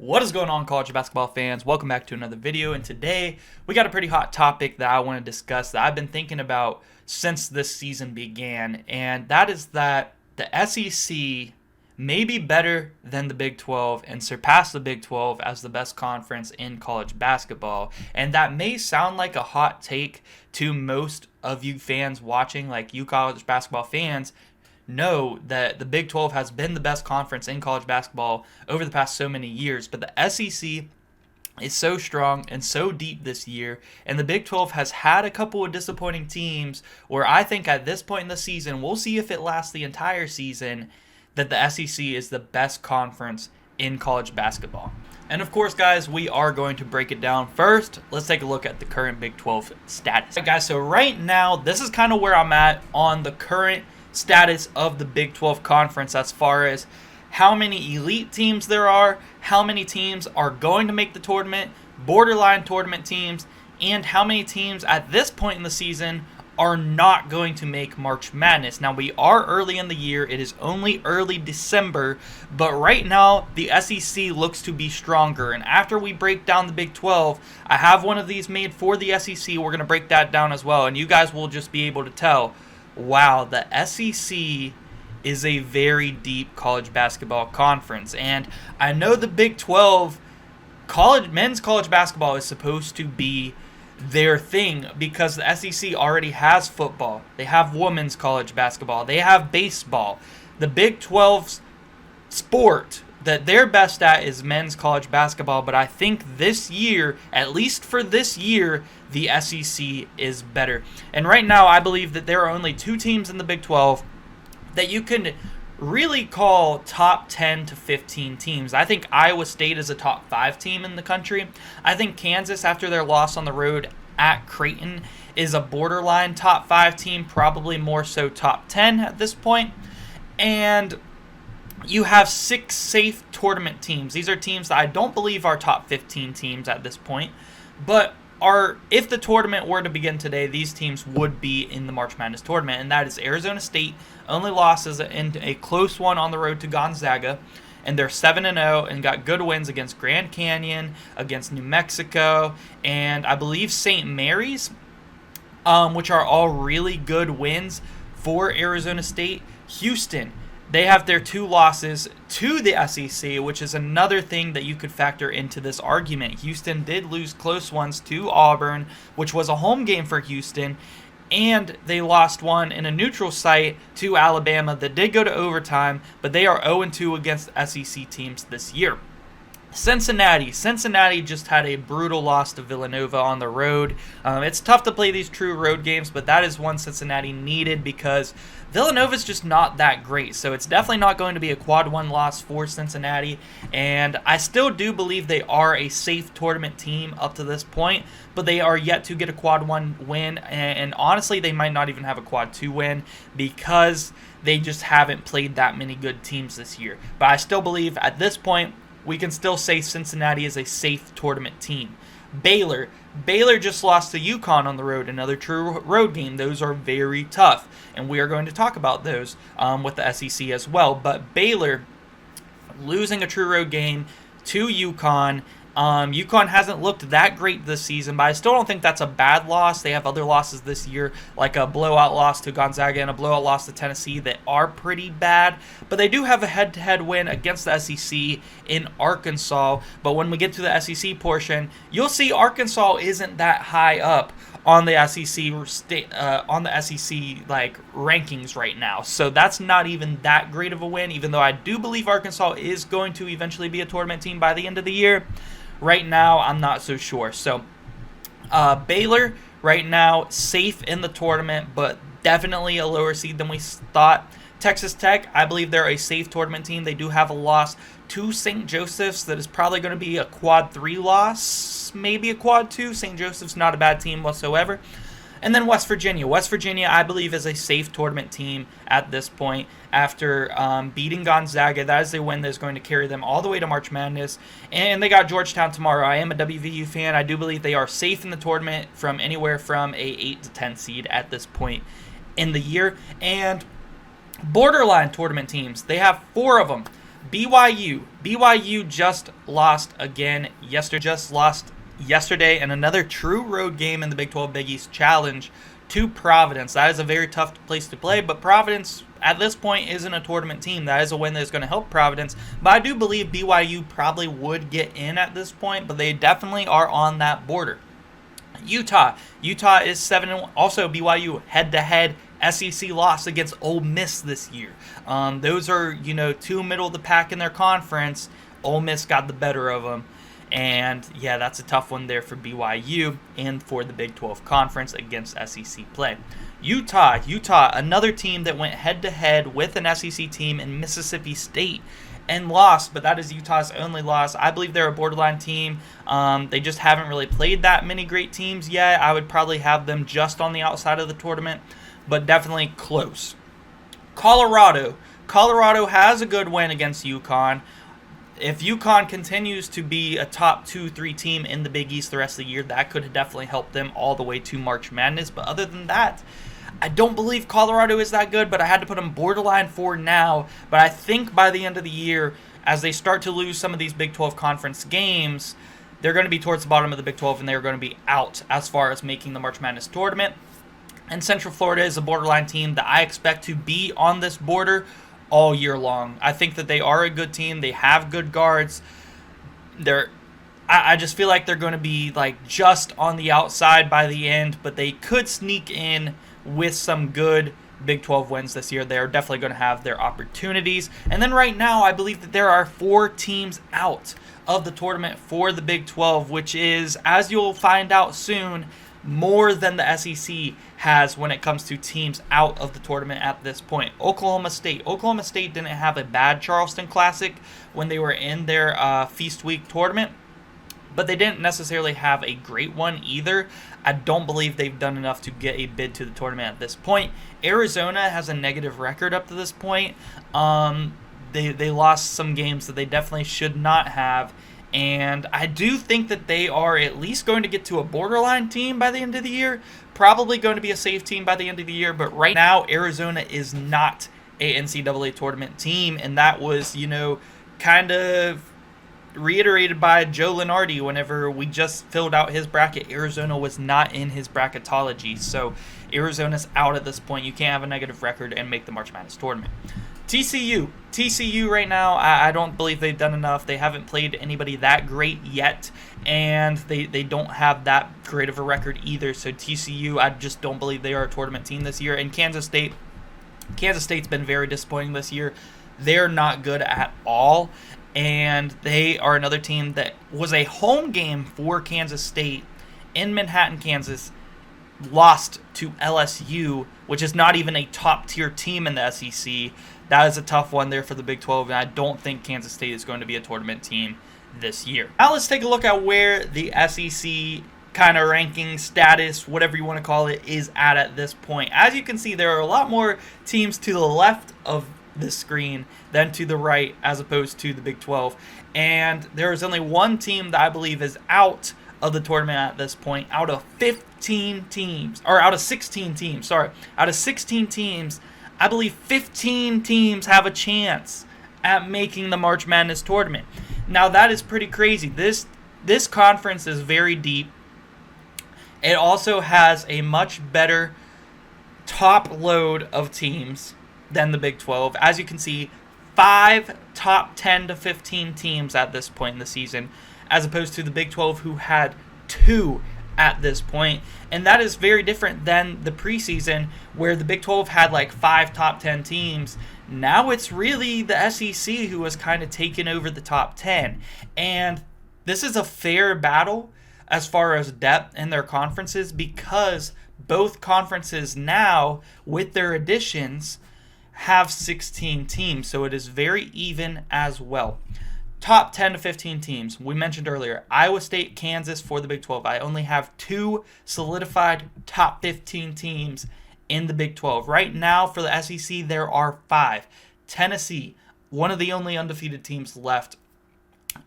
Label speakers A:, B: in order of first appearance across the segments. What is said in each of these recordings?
A: What is going on, college basketball fans? Welcome back to another video, and today we got a pretty hot topic that I want to discuss that I've been thinking about since this season began, and that is that the SEC may be better than the Big 12 and surpass the Big 12 as the best conference in college basketball. And that may sound like a hot take to most of you fans watching, like you college basketball fans know that the Big 12 has been the best conference in college basketball over the past so many years, but the SEC is so strong and so deep this year, and the Big 12 has had a couple of disappointing teams where I think at this point in the season, we'll see if it lasts the entire season, that the SEC is the best conference in college basketball. And of course, guys, we are going to break it down. First, let's take a look at the current Big 12 status. All right, guys, so right now, this is kind of where I'm at on the current status of the Big 12 conference as far as how many elite teams there are, how many teams are going to make the tournament, borderline tournament teams, and how many teams at this point in the season are not going to make March Madness. Now, we are early in the year. It is only early December, but right now the SEC looks to be stronger. And after we break down the Big 12, I have one of these made for the SEC. We're going to break that down as well, and you guys will just be able to tell, wow, the SEC is a very deep college basketball conference. And I know the Big 12 men's college basketball is supposed to be their thing because the SEC already has football. They have women's college basketball. They have baseball. The Big 12's sport that they're best at is men's college basketball, but I think this year, at least for this year, the SEC is better. And right now, I believe that there are only two teams in the Big 12 that you can really call top 10 to 15 teams. I think Iowa State is a top 5 team in the country. I think Kansas, after their loss on the road at Creighton, is a borderline top 5 team, probably more so top 10 at this point. And you have 6 safe tournament teams. These are teams that I don't believe are top 15 teams at this point, but if the tournament were to begin today, these teams would be in the March Madness tournament, and that is Arizona State. Only losses in a close one on the road to Gonzaga, and they're 7-0 and got good wins against Grand Canyon, against New Mexico, and I believe St. Mary's, which are all really good wins for Arizona State. Houston, they have their 2 losses to the SEC, which is another thing that you could factor into this argument. Houston did lose close ones to Auburn, which was a home game for Houston, and they lost one in a neutral site to Alabama that did go to overtime, but they are 0-2 against SEC teams this year. Cincinnati just had a brutal loss to Villanova on the road. It's tough to play these true road games, but that is one Cincinnati needed because Villanova's just not that great. So it's definitely not going to be a quad 1 loss for Cincinnati. And I still do believe they are a safe tournament team up to this point, but they are yet to get a quad 1 win. And honestly, they might not even have a quad 2 win because they just haven't played that many good teams this year. But I still believe at this point, we can still say Cincinnati is a safe tournament team. Baylor just lost to UConn on the road, another true road game. Those are very tough, and we are going to talk about those with the SEC as well. But Baylor losing a true road game to UConn. UConn hasn't looked that great this season, but I still don't think that's a bad loss. They have other losses this year, like a blowout loss to Gonzaga and a blowout loss to Tennessee that are pretty bad. But they do have a head-to-head win against the SEC in Arkansas. But when we get to the SEC portion, you'll see Arkansas isn't that high up on the SEC like rankings right now. So that's not even that great of a win, even though I do believe Arkansas is going to eventually be a tournament team by the end of the year. Right now, I'm not so sure. So, Baylor, right now, safe in the tournament, but definitely a lower seed than we thought. Texas Tech, I believe they're a safe tournament team. They do have a loss to St. Joseph's that is probably going to be a quad 3 loss, maybe a quad 2. St. Joseph's not a bad team whatsoever. And then West Virginia. West Virginia, I believe, is a safe tournament team at this point after beating Gonzaga. That is a win that is going to carry them all the way to March Madness. And they got Georgetown tomorrow. I am a WVU fan. I do believe they are safe in the tournament from anywhere from a 8 to 10 seed at this point in the year. And borderline tournament teams, they have 4 of them. BYU just lost again yesterday. Just lost yesterday in another true road game in the Big 12 Big East Challenge to Providence. That is a very tough place to play, but Providence at this point isn't a tournament team. That is a win that is going to help Providence, but I do believe BYU probably would get in at this point, but they definitely are on that border. Utah is 7-1. Also, BYU head-to-head SEC loss against Ole Miss this year. Those are, two middle of the pack in their conference. Ole Miss got the better of them. And, yeah, that's a tough one there for BYU and for the Big 12 Conference against SEC play. Utah, another team that went head-to-head with an SEC team in Mississippi State and lost, but that is Utah's only loss. I believe they're a borderline team. They just haven't really played that many great teams yet. I would probably have them just on the outside of the tournament, but definitely close. Colorado has a good win against UConn. If UConn continues to be a top 2-3 team in the Big East the rest of the year, that could definitely help them all the way to March Madness. But other than that, I don't believe Colorado is that good, but I had to put them borderline for now. But I think by the end of the year, as they start to lose some of these Big 12 conference games, they're going to be towards the bottom of the Big 12, and they're going to be out as far as making the March Madness tournament. And Central Florida is a borderline team that I expect to be on this border all year long. I think that they are a good team. They have good guards. I just feel like they're going to be just on the outside by the end, but they could sneak in with some good Big 12 wins this year. They are definitely going to have their opportunities. And then right now, I believe that there are 4 teams out of the tournament for the Big 12, which is, as you'll find out soon, more than the SEC has when it comes to teams out of the tournament at this point. Oklahoma State didn't have a bad Charleston Classic when they were in their Feast Week tournament, but they didn't necessarily have a great one either. I don't believe they've done enough to get a bid to the tournament at this point. Arizona has a negative record up to this point. They lost some games that they definitely should not have. And I do think that they are at least going to get to a borderline team by the end of the year. Probably going to be a safe team by the end of the year. But right now, Arizona is not a NCAA tournament team. And that was, kind of reiterated by Joe Lenardi whenever we just filled out his bracket. Arizona was not in his bracketology. So Arizona's out at this point. You can't have a negative record and make the March Madness tournament. TCU right now, I don't believe they've done enough. They haven't played anybody that great yet, and they don't have that great of a record either. So TCU, I just don't believe they are a tournament team this year. And Kansas State's been very disappointing this year. They're not good at all, and they are another team that was a home game for Kansas State in Manhattan, Kansas, lost to LSU, which is not even a top-tier team in the SEC. That is a tough one there for the Big 12, and I don't think Kansas State is going to be a tournament team this year. Now let's take a look at where the SEC kind of ranking status, whatever you want to call it, is at this point. As you can see, there are a lot more teams to the left of the screen than to the right as opposed to the Big 12. And there is only one team that I believe is out of the tournament at this point out of 16 teams, I believe 15 teams have a chance at making the March Madness tournament. Now that is pretty crazy. This conference is very deep. It also has a much better top load of teams than the Big 12. As you can see, 5 top 10 to 15 teams at this point in the season, as opposed to the Big 12 who had 2 at this point. And that is very different than the preseason where the Big 12 had 5 top 10 teams. Now it's really the SEC who has kind of taken over the top 10. And this is a fair battle as far as depth in their conferences because both conferences now, with their additions, have 16 teams. So it is very even as well. Top 10 to 15 teams. We mentioned earlier, Iowa State, Kansas for the Big 12. I only have 2 solidified top 15 teams in the Big 12. Right now for the SEC, there are 5. Tennessee, one of the only undefeated teams left.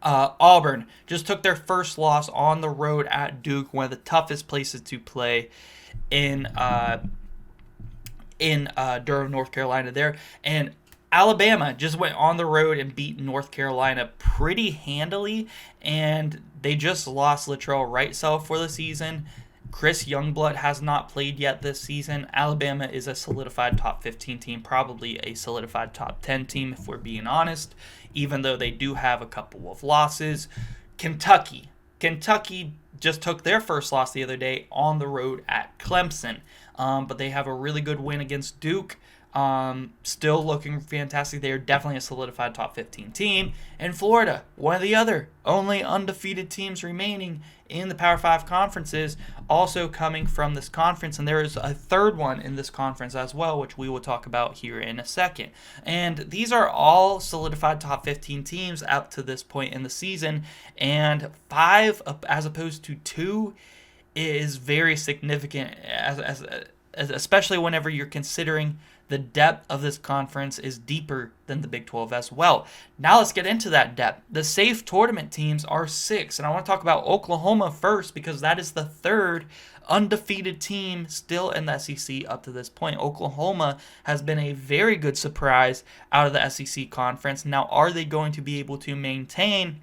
A: Auburn just took their first loss on the road at Duke, one of the toughest places to play in Durham, North Carolina there. And Alabama just went on the road and beat North Carolina pretty handily, and they just lost Latrell Wrightsell for the season. Chris Youngblood has not played yet this season. Alabama is a solidified top 15 team, probably a solidified top 10 team if we're being honest, even though they do have a couple of losses. Kentucky just took their first loss the other day on the road at Clemson, but they have a really good win against Duke. Still looking fantastic. They are definitely a solidified top 15 team. And Florida, one of the other only undefeated teams remaining in the Power 5 conferences, also coming from this conference. And there is a third one in this conference as well, which we will talk about here in a second. And these are all solidified top 15 teams up to this point in the season. And 5 as opposed to 2 is very significant, especially whenever you're considering the depth of this conference is deeper than the Big 12 as well. Now let's get into that depth. The safe tournament teams are 6, and I want to talk about Oklahoma first because that is the third undefeated team still in the SEC up to this point. Oklahoma has been a very good surprise out of the SEC conference. Now, are they going to be able to maintain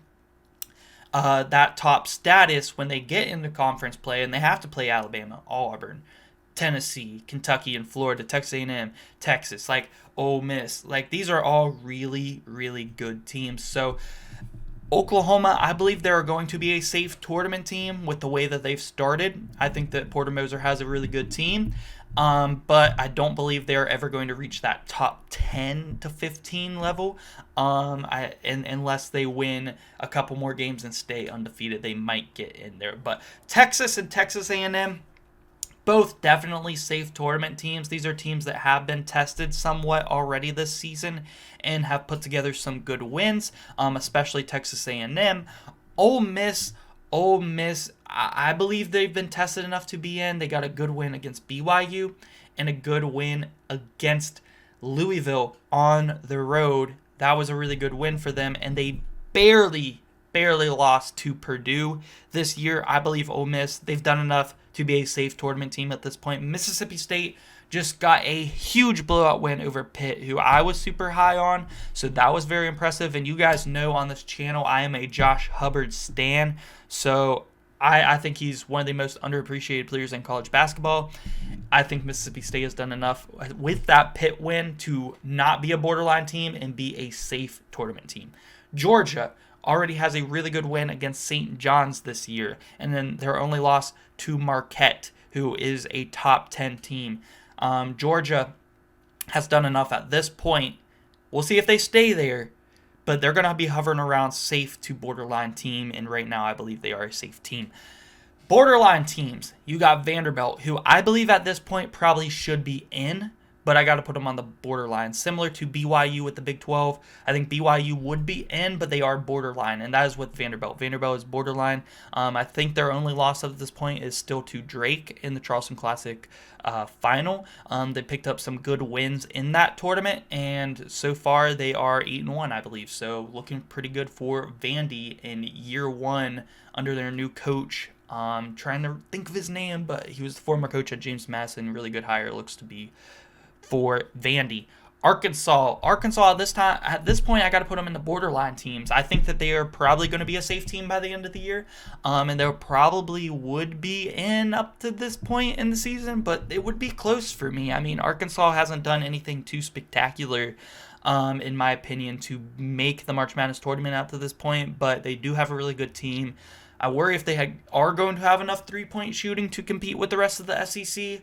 A: that top status when they get into conference play and they have to play Alabama, Auburn, Tennessee, Kentucky, and Florida, Texas A&M, Texas, like Ole Miss. Like, these are all really, really good teams. So Oklahoma, I believe they're going to be a safe tournament team with the way that they've started. I think that Porter Moser has a really good team, but I don't believe they're ever going to reach that top 10 to 15 level. Unless they win a couple more games and stay undefeated, they might get in there. But Texas and Texas A&M, both definitely safe tournament teams. These are teams that have been tested somewhat already this season and have put together some good wins, especially Texas A&M. Ole Miss, I believe they've been tested enough to be in. They got a good win against BYU and a good win against Louisville on the road. That was a really good win for them, and they barely lost to Purdue this year. I believe Ole Miss, they've done enough to be a safe tournament team at this point. Mississippi State just got a huge blowout win over Pitt, who I was super high on, so that was very impressive. And you guys know on this channel I am a Josh Hubbard stan, so I think he's one of the most underappreciated players in college basketball. I think Mississippi State has done enough with that Pitt win to not be a borderline team and be a safe tournament team. Georgia already has a really good win against St. John's this year, and then their only loss to Marquette, who is a top 10 team. Georgia has done enough at this point. We'll see if they stay there, but they're going to be hovering around safe to borderline team, and right now I believe they are a safe team. Borderline teams, you got Vanderbilt, who I believe at this point probably should be in, but I got to put them on the borderline. Similar to BYU with the Big 12, I think BYU would be in, but they are borderline, and that is with Vanderbilt. Vanderbilt is borderline. I think their only loss at this point is still to Drake in the Charleston Classic final. They picked up some good wins in that tournament, and so far they are 8-1, I believe. So looking pretty good for Vandy in year one under their new coach. Trying to think of his name, but he was the former coach at James Madison. Really good hire, looks to be, for Vandy. Arkansas at this point, I got to put them in the borderline teams. I think that they are probably going to be a safe team by the end of the year, and they probably would be in up to this point in the season, but it would be close for me. I mean, Arkansas hasn't done anything too spectacular, in my opinion, to make the March Madness tournament out to this point, but they do have a really good team. I worry if they are going to have enough three-point shooting to compete with the rest of the SEC,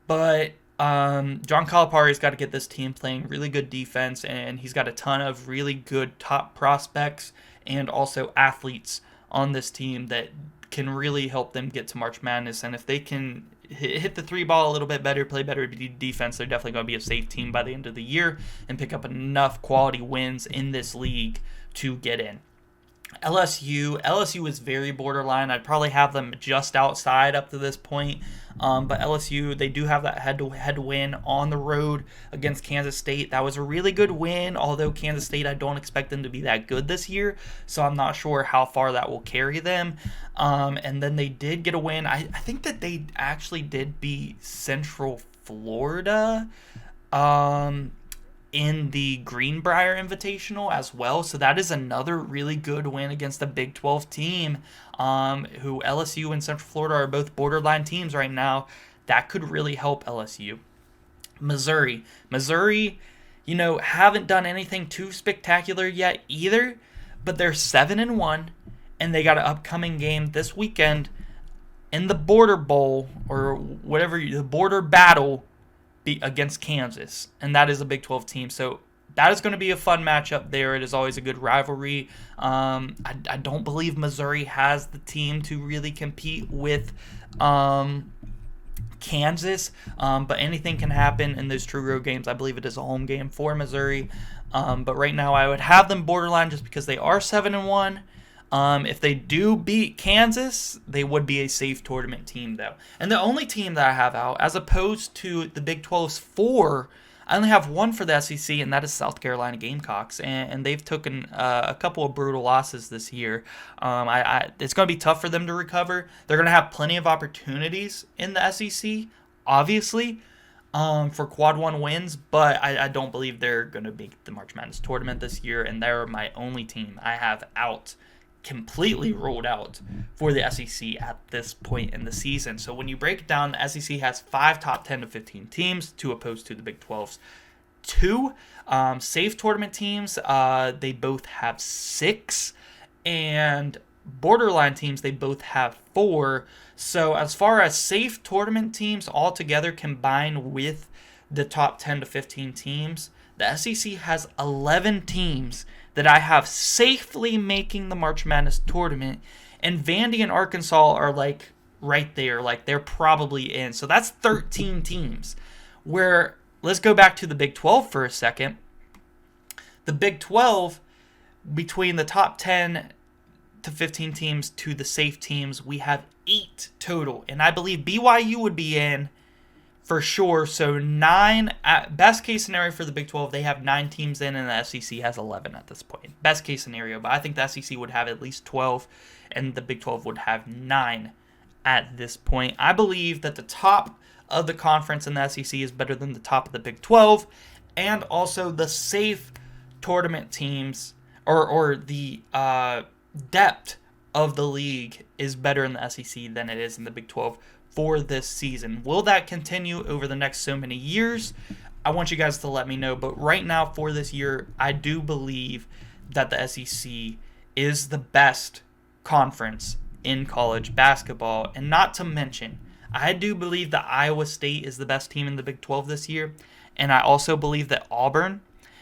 A: but John Calipari's got to get this team playing really good defense, and he's got a ton of really good top prospects and also athletes on this team that can really help them get to March Madness. And if they can hit the three ball a little bit better, play better defense, they're definitely going to be a safe team by the end of the year and pick up enough quality wins in this league to get in. LSU is very borderline. I'd probably have them just outside up to this point. But LSU, they do have that head-to-head win on the road against Kansas State. That was a really good win, although Kansas State, I don't expect them to be that good this year, so I'm not sure how far that will carry them. And then they did get a win. I think that they actually did beat Central Florida in the Greenbrier Invitational as well. So that is another really good win against a Big 12 team, who LSU and Central Florida are both borderline teams right now. That could really help LSU. Missouri, haven't done anything too spectacular yet either, but they're 7-1, and they got an upcoming game this weekend in the Border Bowl, or whatever, the Border Battle against Kansas, and that is a Big 12 team. So that is going to be a fun matchup there. It is always a good rivalry. I don't believe Missouri has the team to really compete with Kansas, but anything can happen in those true road games. I believe it is a home game for Missouri, but right now I would have them borderline just because they are 7-1. If they do beat Kansas, they would be a safe tournament team, though. And the only team that I have out, as opposed to the Big 12's 4, I only have one for the SEC, and that is South Carolina Gamecocks. And they've taken a couple of brutal losses this year. It's going to be tough for them to recover. They're going to have plenty of opportunities in the SEC, obviously, for quad 1 wins, but I don't believe they're going to make the March Madness tournament this year, and they're my only team I have out, completely ruled out for the SEC at this point in the season. So when you break it down, the SEC has 5 top 10 to 15 teams, to opposed to the Big 12's 2. Safe tournament teams, they both have 6, and borderline teams, they both have 4. So as far as safe tournament teams altogether combined with the top 10 to 15 teams, the SEC has 11 teams that I have safely making the March Madness tournament, and Vandy and Arkansas are like right there, like they're probably in. So that's 13 teams. Where, let's go back to the Big 12 for a second. The Big 12, between the top 10 to 15 teams to the safe teams, we have 8 total, and I believe BYU would be in for sure. So 9, at best case scenario for the Big 12, they have 9 teams in, and the SEC has 11 at this point. Best case scenario, but I think the SEC would have at least 12, and the Big 12 would have 9 at this point. I believe that the top of the conference in the SEC is better than the top of the Big 12, and also the safe tournament teams, or the depth of the league is better in the SEC than it is in the Big 12 for this season. Will that continue over the next so many years? I want you guys to let me know. But right now, for this year, I do believe that the SEC is the best conference in college basketball. And not to mention, I do believe that Iowa State is the best team in the Big 12 this year. And I also believe that Auburn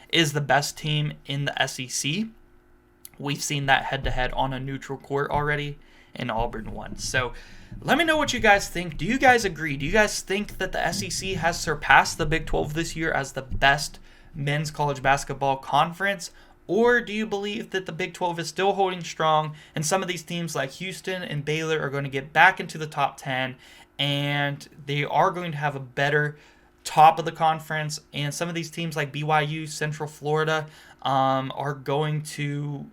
A: is the best team in the SEC. We've seen that head-to-head on a neutral court already, and Auburn won. So let me know what you guys think. Do you guys agree? Do you guys think that the SEC has surpassed the Big 12 this year as the best men's college basketball conference? Or do you believe that the Big 12 is still holding strong, and some of these teams like Houston and Baylor are going to get back into the top 10, and they are going to have a better top of the conference, and some of these teams like BYU, Central Florida, are going to,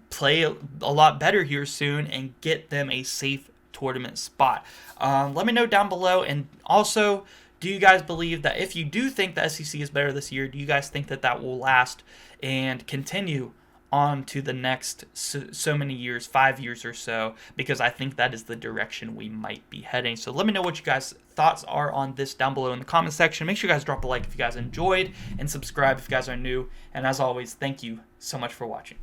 A: play a lot better here soon and get them a safe tournament spot? Let me know down below. And also, do you guys believe that if you do think the SEC is better this year, do you guys think that that will last and continue on to the next so many years, 5 years or so? Because I think that is the direction we might be heading. So let me know what you guys' thoughts are on this down below in the comment section. Make sure you guys drop a like if you guys enjoyed, and subscribe if you guys are new. And as always, thank you so much for watching.